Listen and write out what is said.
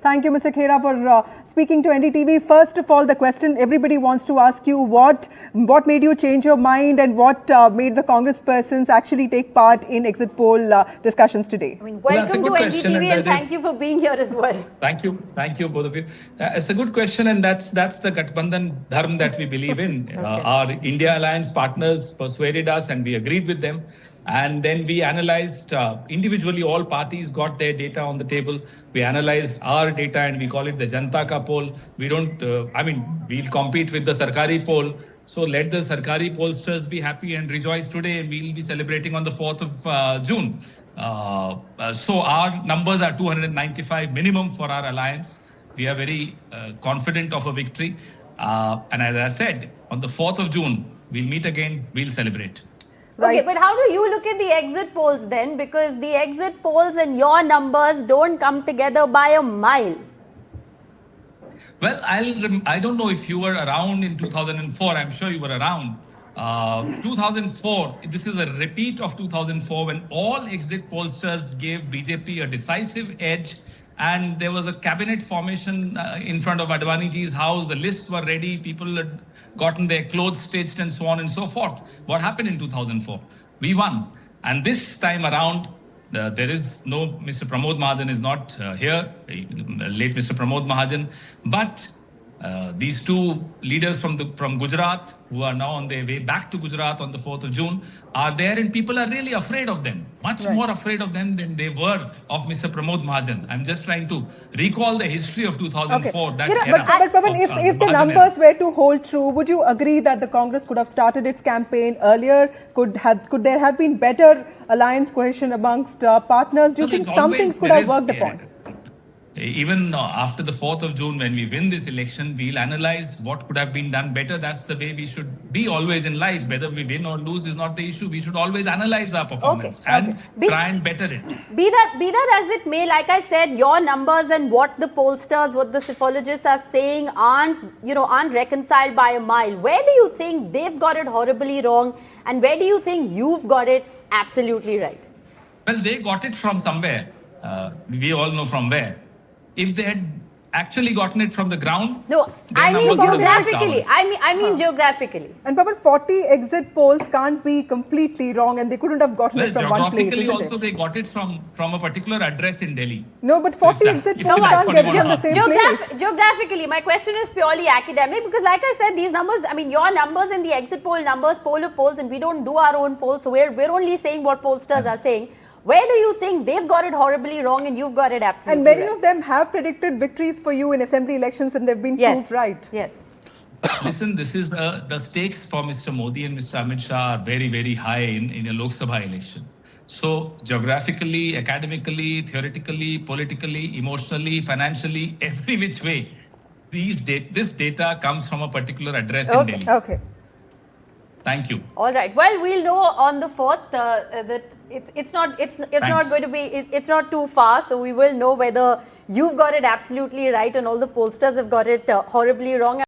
Thank you, Mr. Khera, for speaking to NDTV. First of all, the question everybody wants to ask you, what made you change your mind and what made the congresspersons actually take part in exit poll discussions today? I mean, welcome to NDTV and thank you for being here as well. Thank you, both of you. It's a good question, and that's the Gathbandhan Dharma that we believe in. Okay. Our India Alliance partners persuaded us and we agreed with them. And then we analyzed individually, all parties got their data on the table. We analyzed our data and we call it the Janta Ka poll. We don't, we'll compete with the Sarkari poll. So let the Sarkari pollsters be happy and rejoice today, and we'll be celebrating on the 4th of June. So our numbers are 295 minimum for our alliance. We are very confident of a victory. And as I said, on the 4th of June, we'll meet again, we'll celebrate. Right. Okay, but how do you look at the exit polls then? Because the exit polls and your numbers don't come together by a mile. Well, I don't know if you were around in 2004. I'm sure you were around. 2004, this is a repeat of 2004 when all exit pollsters gave BJP a decisive edge, and there was a cabinet formation in front of Advaniji's house. The lists were ready. People had gotten their clothes stitched and so on and so forth. What happened in 2004? We won. And this time around, there is no, Mr. Pramod Mahajan is not here, late Mr. Pramod Mahajan, but these two leaders from Gujarat, who are now on their way back to Gujarat on the 4th of June, are there, and people are really afraid of them, much more afraid of them than they were of Mr. Pramod Mahajan. I'm just trying to recall the history of 2004. Okay. But Pawan, if the numbers were to hold true, would you agree that the Congress could have started its campaign earlier? Could there have been better alliance cohesion amongst partners? Do you think some things could have worked upon? Even after the 4th of June, when we win this election, we'll analyze what could have been done better. That's the way we should be always in life. Whether we win or lose is not the issue. We should always analyze our performance and try and better it. Be that as it may, like I said, your numbers and what the pollsters, what the psephologists are saying aren't reconciled by a mile. Where do you think they've got it horribly wrong, and where do you think you've got it absolutely right? Well, they got it from somewhere. We all know from where. If they had actually gotten it from the ground, no, I mean geographically. I mean geographically. And Pawan, 40 exit polls can't be completely wrong, and they couldn't have gotten it from one place. Geographically also they got it from a particular address in Delhi. No, but 40 exit polls can't get it from the same place. Geographically, my question is purely academic, because like I said, these numbers, I mean, your numbers and the exit poll numbers, poll of polls, and we don't do our own polls, so we're only saying what pollsters are saying. Where do you think they've got it horribly wrong and you've got it absolutely And many right? of them have predicted victories for you in assembly elections, and they've been proved right. Yes. Listen, this is the stakes for Mr. Modi and Mr. Amit Shah are very, very high in a Lok Sabha election. So geographically, academically, theoretically, politically, emotionally, financially, every which way, this data comes from a particular address in Delhi. Okay. Thank you. All right. Well, we'll know on the 4th that it's not going to be, it's not too far. So we will know whether you've got it absolutely right and all the pollsters have got it horribly wrong.